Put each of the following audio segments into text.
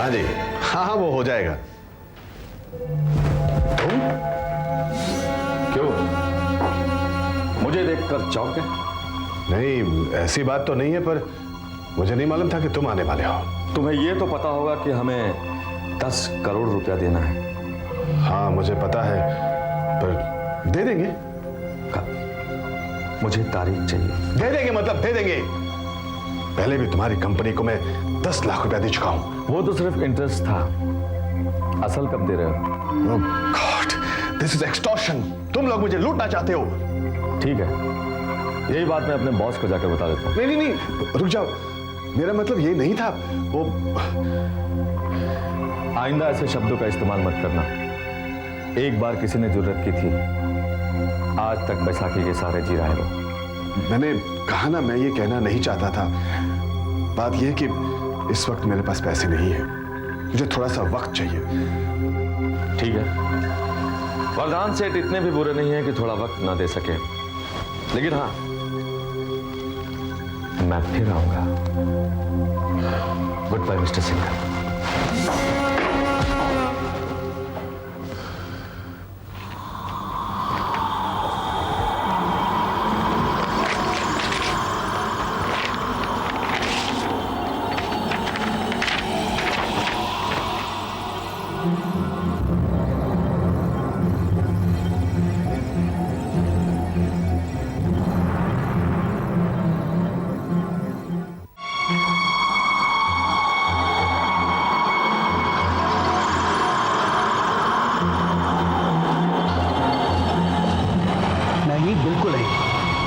हाँ जी, हाँ हाँ वो हो जाएगा। तुम क्यों मुझे देखकर चौंक गए? नहीं, ऐसी बात तो नहीं है, पर मुझे नहीं मालूम था कि तुम आने वाले हो। तुम्हें यह तो पता होगा कि हमें 10 करोड़ रुपया देना है। हाँ मुझे पता है, पर दे देंगे। कब? मुझे तारीख चाहिए। दे देंगे मतलब दे देंगे। पहले भी तुम्हारी कंपनी को मैं 10 लाख रुपया दे चुका हूं। वो तो सिर्फ इंटरेस्ट था, असल कब दे रहे हो? Oh God, this is extortion। तुम लोग मुझे लूटना चाहते हो। ठीक है, यही बात मैं अपने बॉस को जाकर बता देता हूं। नहीं नहीं नहीं, रुक जाओ, मेरा मतलब ये नहीं था। वो आइंदा ऐसे शब्दों का इस्तेमाल मत करना। एक बार किसी ने जरूरत की थी, आज तक बैसाखी के सहारे जी रहा है वो। मैंने कहा ना, मैं ये कहना नहीं चाहता था। बात यह कि इस वक्त मेरे पास पैसे नहीं है, मुझे थोड़ा सा वक्त चाहिए। ठीक है, वरदान सेठ इतने भी बुरे नहीं है कि थोड़ा वक्त ना दे सके, लेकिन हाँ मैं फिर आऊंगा। Goodbye mister Singh.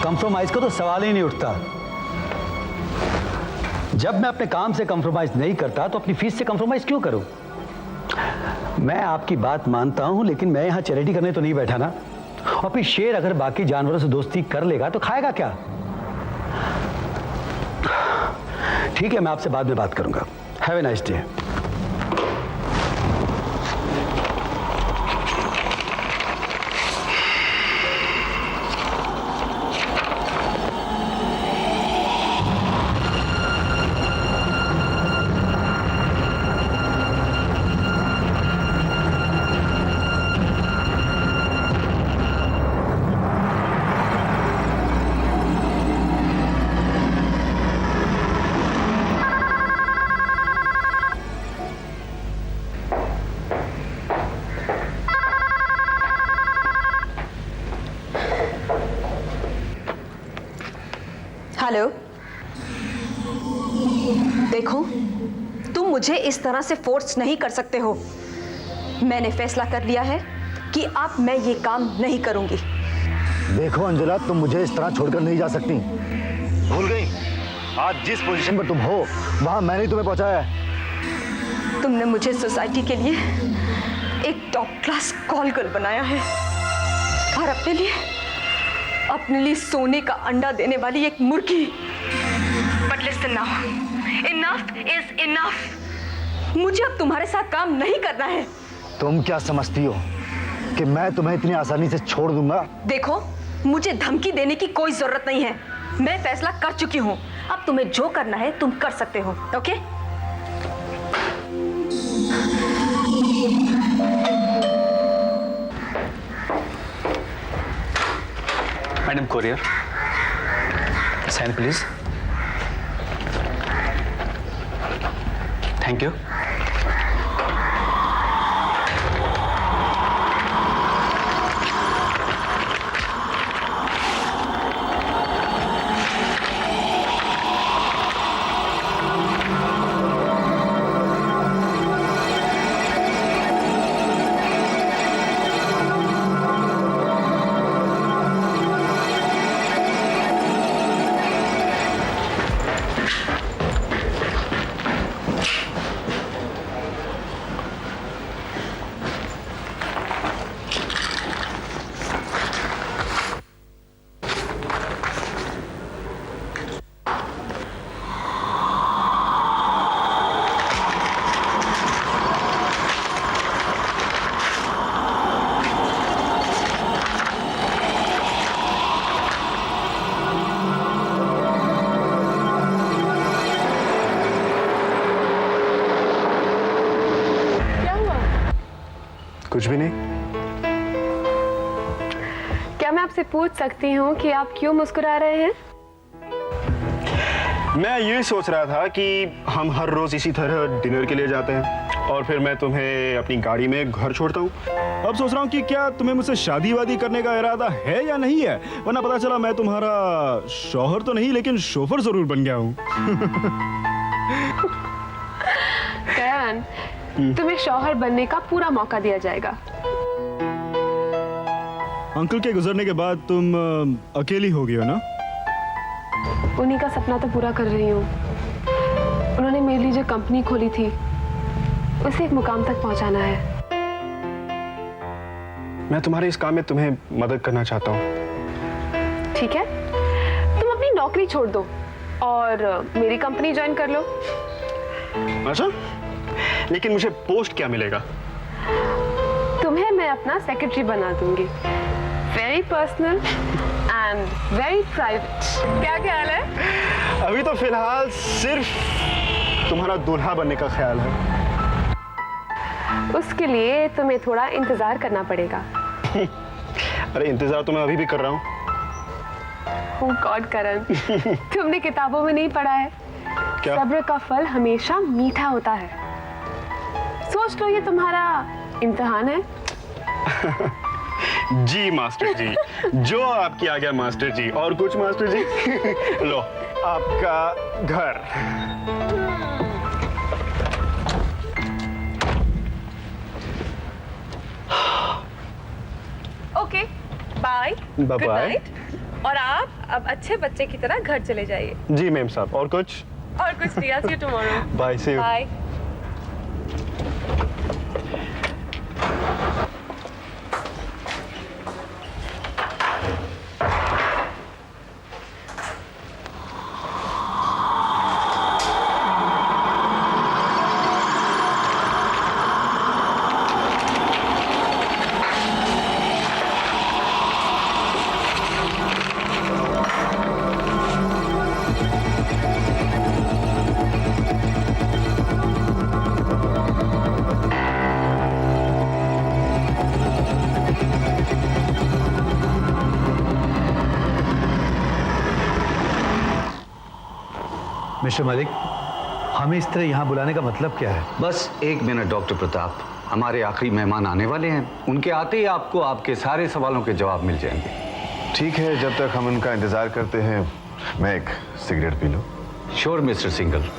Compromise का तो सवाल ही नहीं उठता। जब मैं अपने काम से कंप्रोमाइज नहीं करता तो अपनी फीस से कंप्रोमाइज क्यों करूं? मैं आपकी बात मानता हूं, लेकिन मैं यहां चैरिटी करने तो नहीं बैठा ना। और फिर शेर अगर बाकी जानवरों से दोस्ती कर लेगा तो खाएगा क्या? ठीक है, मैं आपसे बाद में बात करूंगा। Have a nice day. Hello, देखो तुम मुझे इस तरह से फोर्स नहीं कर सकते हो। मैंने फैसला कर लिया है कि अब मैं ये काम नहीं करूंगी। देखो अंजना, तुम मुझे इस तरह छोड़कर नहीं जा सकती। भूल गई आज जिस पोजीशन पर तुम हो वहां मैंने तुम्हें पहुंचाया है। तुमने मुझे सोसाइटी के लिए एक टॉप क्लास कॉल गर्ल बनाया है और अपने लिए सोने का अंडा देने वाली एक मुर्गी। But listen now, enough is enough. मुझे अब तुम्हारे साथ काम नहीं करना है। तुम क्या समझती हो कि मैं तुम्हें इतनी आसानी से छोड़ दूंगा? देखो, मुझे धमकी देने की कोई जरूरत नहीं है। मैं फैसला कर चुकी हूँ। अब तुम्हें जो करना है तुम कर सकते हो। Okay? Madam, courier sign please. Thank you. कुछ भी नहीं। क्या मैं आपसे पूछ सकती हूँ कि आप क्यों मुस्कुरा रहे हैं? मैं ये सोच रहा था कि हम हर रोज इसी तरह डिनर के लिए जाते हैं और फिर मैं तुम्हें अपनी गाड़ी में घर छोड़ता हूँ। अब सोच रहा हूँ कि क्या तुम्हें मुझसे शादी वादी करने का इरादा है या नहीं है, वरना पता चला मैं तुम्हारा शौहर तो नहीं लेकिन शोफर जरूर बन गया हूँ। करण, तुम्हें शौहर बनने का पूरा मौका दिया जाएगा। अंकल के गुजरने के बाद तुम अकेली हो गई हो ना? उन्हीं का सपना तो पूरा कर रही हूँ। उन्होंने मेरे लिए जो कंपनी खोली थी उसे एक मुकाम तक पहुंचाना है। मैं तुम्हारे इस काम में तुम्हें मदद करना चाहता हूँ। ठीक है, तुम अपनी नौकरी छोड़ दो और मेरी कंपनी ज्वाइन कर लो। अच्छा, लेकिन मुझे पोस्ट क्या मिलेगा? तुम्हें मैं अपना सेक्रेटरी बना दूंगी। Very personal and very private. क्या ख्याल है? अभी तो फिलहाल सिर्फ तुम्हारा दूल्हा बनने का ख्याल है। उसके लिए तुम्हें थोड़ा इंतजार करना पड़ेगा। अरे इंतजार तो मैं अभी भी कर रहा हूँ। Oh God, करण, तुमने किताबों में नहीं पढ़ा है? क्या? सब्र का फल हमेशा मीठा होता है। सोच लो ये तुम्हारा इम्तिहान है। जी मास्टर जी, जो आपकी आज्ञा मास्टर जी। और कुछ मास्टर जी? लो आपका घर। Okay, bye. Bye good bye. Night. और आप अब अच्छे बच्चे की तरह घर चले जाइए। जी मैम साहब। और कुछ? और कुछ नहीं, I'll see you tomorrow. Bye, see you. Bye. Mister Malik, हमें इस तरह यहाँ बुलाने का मतलब क्या है? बस एक मिनट डॉक्टर प्रताप, हमारे आखिरी मेहमान आने वाले हैं। उनके आते ही आपको आपके सारे सवालों के जवाब मिल जाएंगे। ठीक है, जब तक हम उनका इंतजार करते हैं मैं एक सिगरेट पी लूं। Sure mister single.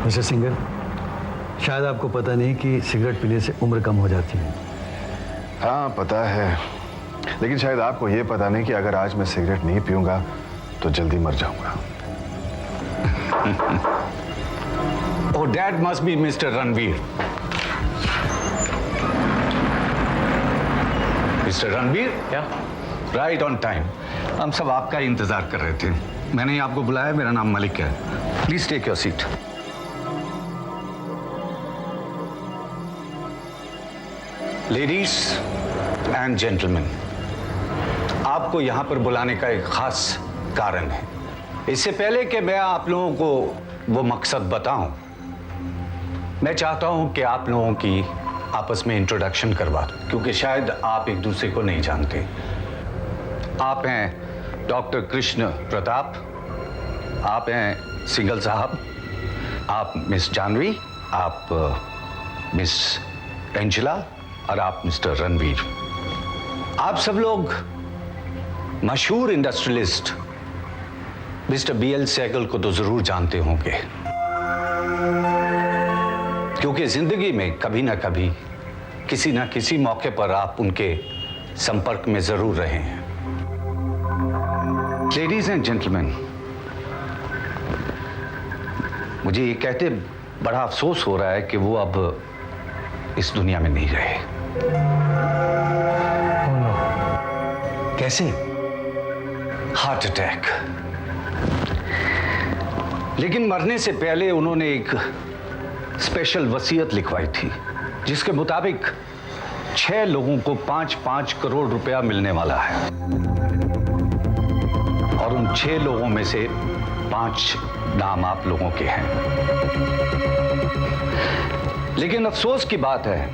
Mister singer, शायद आपको पता नहीं कि सिगरेट पीने से उम्र कम हो जाती है। हाँ पता है, लेकिन शायद आपको ये पता नहीं कि अगर आज मैं सिगरेट नहीं पीऊंगा तो जल्दी मर जाऊंगा। Oh, that must be Mr. Ranveer. Mister Ranveer, क्या? Right on time. हम सब आपका ही इंतजार कर रहे थे। मैंने ही आपको बुलाया। मेरा नाम मलिक है। Please take your seat. Ladies and gentleman, आपको यहां पर बुलाने का एक खास कारण है। इससे पहले कि मैं आप लोगों को वो मकसद बताऊं, मैं चाहता हूं कि आप लोगों की आपस में इंट्रोडक्शन करवा दूं, क्योंकि शायद आप एक दूसरे को नहीं जानते। आप हैं डॉक्टर कृष्ण प्रताप, आप हैं सिंगल साहब, आप मिस जानवी, आप मिस एंजेला और आप मिस्टर रणवीर। आप सब लोग मशहूर इंडस्ट्रियलिस्ट मिस्टर BL सहगल को तो जरूर जानते होंगे, क्योंकि जिंदगी में कभी ना कभी किसी ना किसी मौके पर आप उनके संपर्क में जरूर रहे हैं। लेडीज एंड जेंटलमैन, मुझे ये कहते बड़ा अफसोस हो रहा है कि वो अब इस दुनिया में नहीं रहे। कैसे? Heart attack. लेकिन मरने से पहले उन्होंने एक स्पेशल वसीयत लिखवाई थी, जिसके मुताबिक 6 लोगों को 5-5 करोड़ रुपया मिलने वाला है, और उन 6 लोगों में से 5 नाम आप लोगों के हैं। लेकिन अफसोस की बात है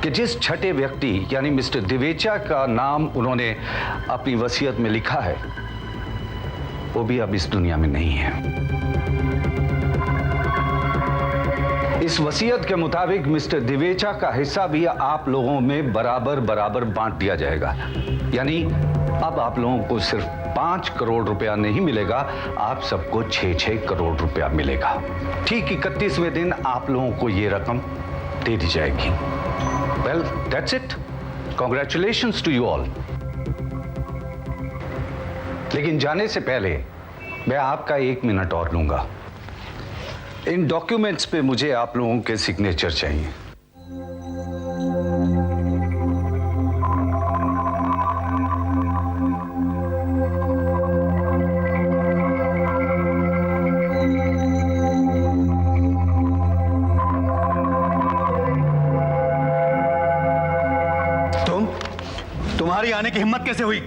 कि जिस छठे व्यक्ति यानी मिस्टर दिवेचा का नाम उन्होंने अपनी वसीयत में लिखा है, वो भी अब इस दुनिया में नहीं है। इस वसीयत के मुताबिक मिस्टर दिवेचा का हिस्सा भी आप लोगों में बराबर बराबर बांट दिया जाएगा। यानी अब आप लोगों को सिर्फ 5 करोड़ रुपया नहीं मिलेगा, आप सबको 6-6 करोड़ रुपया मिलेगा। ठीक 31वें दिन आप लोगों को यह रकम दे दी जाएगी। Well, that's it. Congratulations to you all. लेकिन जाने से पहले मैं आपका 1 मिनट और लूंगा। इन डॉक्यूमेंट्स पे मुझे आप लोगों के सिग्नेचर चाहिए। तुम्हारी आने की हिम्मत कैसे हुई?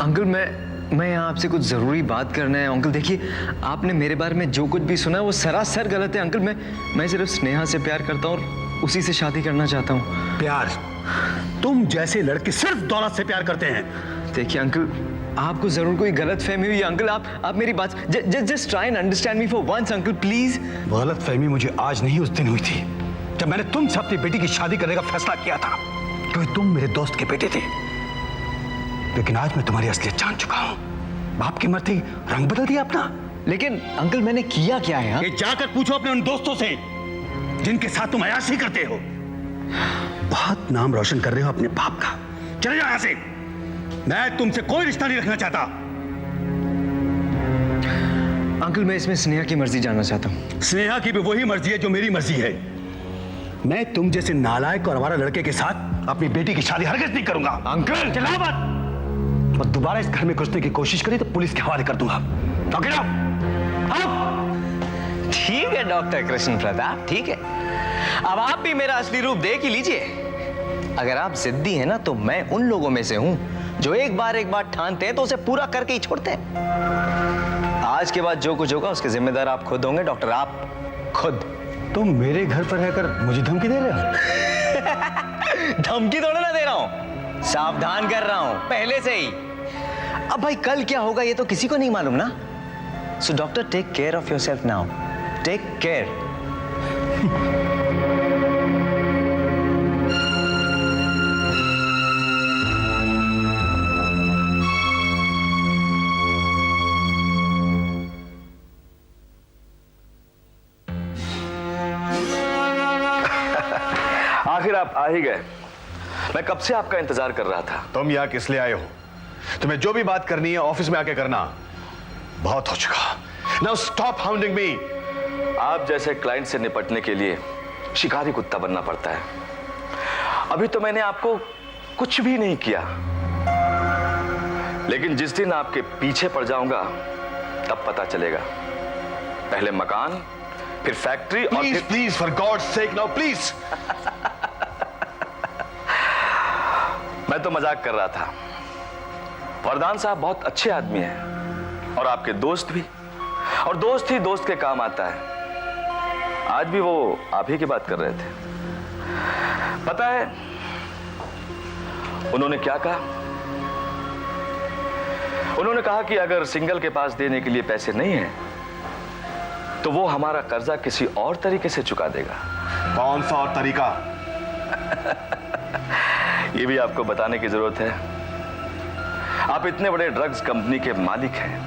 अंकल मैं यहाँ आपसे कुछ जरूरी बात करना है। अंकल देखिए, आपने मेरे बारे में जो कुछ भी सुना है वो सरासर गलत है। अंकल मैं सिर्फ स्नेहा से प्यार करता हूँ और उसी से शादी करना चाहता हूँ। प्यार? तुम जैसे लड़के सिर्फ दौलत से प्यार करते हैं। देखिए अंकल, आपको जरूर कोई गलत फहमी हुई है। अंकल आप मेरी बात just try and understand me for once uncle, please. गलत फहमी मुझे आज नहीं उस दिन हुई थी जब मैंने तुमसे अपनी बेटी की शादी करने का फैसला किया था, क्योंकि तुम मेरे दोस्त के बेटे थे। लेकिन आज मैं तुम्हारी असलियत जान चुका हूं। बाप की मर्जी रंग बदल दिया अपना। लेकिन अंकल मैंने किया क्या है? ये जाकर पूछो अपने उन दोस्तों से जिनके साथ तुम अयाशी करते हो। बहुत नाम रोशन कर रहे हो अपने बाप का। चले जाओ यहां से। मैं तुमसे कोई रिश्ता नहीं रखना चाहता। अंकल मैं इसमें स्नेहा की मर्जी जानना चाहता हूं। स्नेहा की भी वही मर्जी है जो मेरी मर्जी है। मैं तुम जैसे नालायक और हमारा लड़के के साथ अपनी बेटी की शादी हरगिज़ नहीं करूंगा। अंकल चलाओ बात। और दोबारा इस घर में घुसने की कोशिश करी तो पुलिस के हवाले कर दूंगा। ठीक है डॉक्टर कृष्ण प्रताप, ठीक है। अब आप भी मेरा असली रूप देख ही लीजिए। अगर आप जिद्दी हैं ना, तो मैं उन लोगों में से हूं जो एक बार ठानते हैं तो उसे पूरा करके ही छोड़ते हैं। आज के बाद जो कुछ होगा उसके जिम्मेदार आप खुद होंगे डॉक्टर, आप खुद। तुम मेरे घर पर रहकर मुझे धमकी दे रहे हो? धमकी थोड़ा ना दे रहा हूं, सावधान कर रहा हूं पहले से ही। अब भाई कल क्या होगा ये तो किसी को नहीं मालूम ना। So doctor take care of yourself now, take care. आखिर आप आ ही गए। मैं कब से आपका इंतजार कर रहा था। तुम यहाँ किस लिए आए हो? तुम्हें जो भी बात करनी है ऑफिस में आके करना। बहुत हो चुका। नाउ स्टॉप हाउंडिंग मी। आप जैसे क्लाइंट से निपटने के लिए शिकारी कुत्ता बनना पड़ता है। अभी तो मैंने आपको कुछ भी नहीं किया, लेकिन जिस दिन आपके पीछे पड़ जाऊंगा तब पता चलेगा। पहले मकान, फिर फैक्ट्री और please please for God's sake now please. मैं तो मजाक कर रहा था। वरदान साहब बहुत अच्छे आदमी हैं और आपके दोस्त भी, और दोस्त ही दोस्त के काम आता है। आज भी वो आप ही की बात कर रहे थे। पता है उन्होंने क्या कहा? उन्होंने कहा कि अगर सिंगल के पास देने के लिए पैसे नहीं हैं तो वो हमारा कर्जा किसी और तरीके से चुका देगा। कौन सा और तरीका? ये भी आपको बताने की जरूरत है। आप इतने बड़े ड्रग्स कंपनी के मालिक हैं।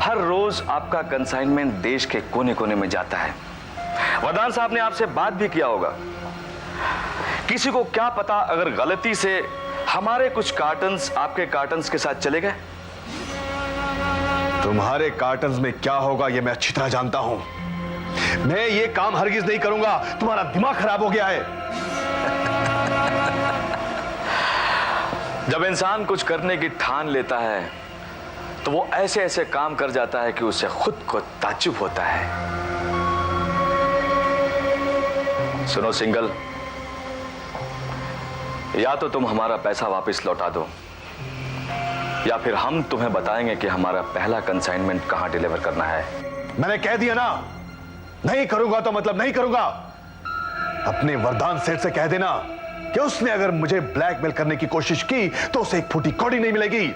हर रोज आपका कंसाइनमेंट देश के कोने कोने में जाता है। वरदान साहब ने आपसे बात भी किया होगा। किसी को क्या पता अगर गलती से हमारे कुछ कार्टन्स आपके कार्टन्स के साथ चले गए। तुम्हारे कार्टन्स में क्या होगा ये मैं अच्छी तरह जानता हूं। मैं ये काम हरगिज नहीं करूंगा। तुम्हारा दिमाग खराब हो गया है। जब इंसान कुछ करने की ठान लेता है तो वो ऐसे ऐसे काम कर जाता है कि उसे खुद को ताज्जुब होता है। सुनो सिंगल, या तो तुम हमारा पैसा वापस लौटा दो या फिर हम तुम्हें बताएंगे कि हमारा पहला कंसाइनमेंट कहां डिलीवर करना है। मैंने कह दिया ना, नहीं करूंगा तो मतलब नहीं करूंगा। अपने वरदान सेठ से कह देना कि उसने अगर मुझे ब्लैकमेल करने की कोशिश की तो उसे एक फूटी कौड़ी नहीं मिलेगी।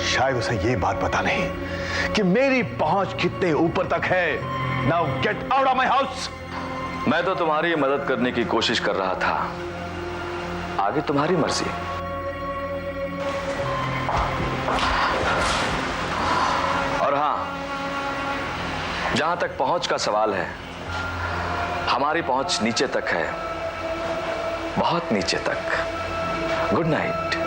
शायद उसे यह बात पता नहीं कि मेरी पहुंच कितने ऊपर तक है। Now get out of my house. मैं तो तुम्हारी मदद करने की कोशिश कर रहा था, आगे तुम्हारी मर्जी। और हां, जहां तक पहुंच का सवाल है, हमारी पहुंच नीचे तक है, बहुत नीचे तक। Good night.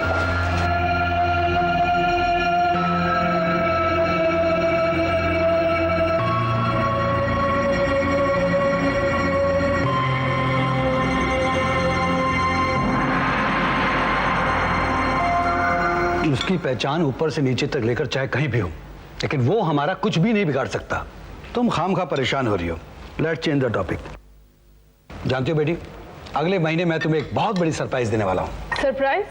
उसकी पहचान ऊपर से नीचे तक लेकर चाहे कहीं भी हो, लेकिन वो हमारा कुछ भी नहीं बिगाड़ सकता। तुम खामखा परेशान हो रही हो। Let's change the topic. जानती हो बेटी, अगले महीने मैं तुम्हें एक बहुत बड़ी सरप्राइज देने वाला हूँ। सरप्राइज?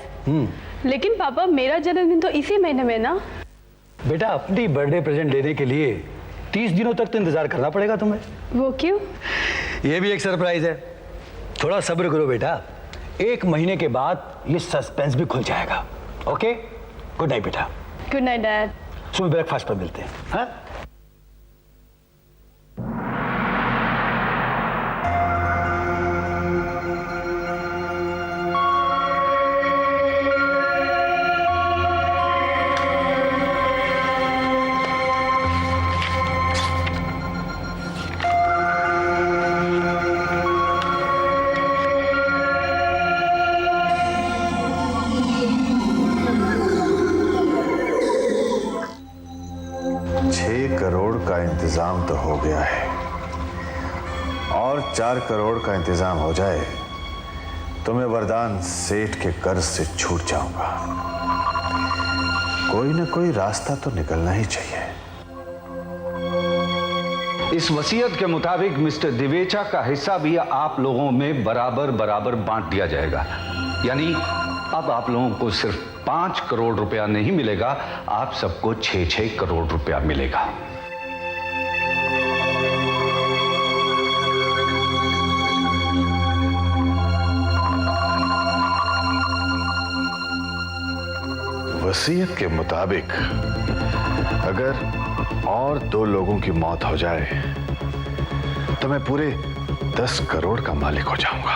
लेकिन पापा, मेरा जन्मदिन तो इसी महीने में ना। बेटा, अपनी बर्थडे प्रेजेंट लेने के लिए 30 दिनों तक तो इंतजार करना पड़ेगा तुम्हें। वो क्यों? ये भी एक सरप्राइज है। थोड़ा सब्र करो बेटा, 1 महीने के बाद ये सस्पेंस भी खुल जाएगा। ओके, गुड नाइट बेटा। Good night dad. सुबह ब्रेकफास्ट पर मिलते हैं। हाँ? इंतजाम तो हो गया है, और 4 करोड़ का इंतजाम हो जाए तो मैं वरदान सेठ के कर्ज से छूट जाऊंगा। कोई ना कोई रास्ता तो निकलना ही चाहिए। इस वसीयत के मुताबिक मिस्टर दिवेचा का हिस्सा भी आप लोगों में बराबर बराबर बांट दिया जाएगा। यानी अब आप लोगों को सिर्फ 5 करोड़ रुपया नहीं मिलेगा, आप सबको 6-6 करोड़ रुपया मिलेगा। वसीयत के मुताबिक अगर और 2 लोगों की मौत हो जाए तो मैं पूरे 10 करोड़ का मालिक हो जाऊंगा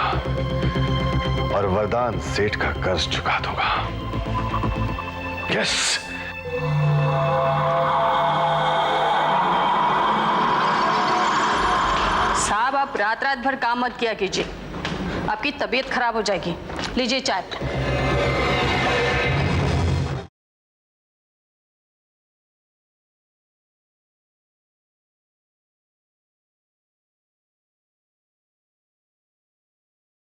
और वरदान सेठ का कर्ज चुका दूंगा। यस। साहब, आप रात रात भर काम मत किया कीजिए, आपकी तबीयत खराब हो जाएगी। लीजिए चाय।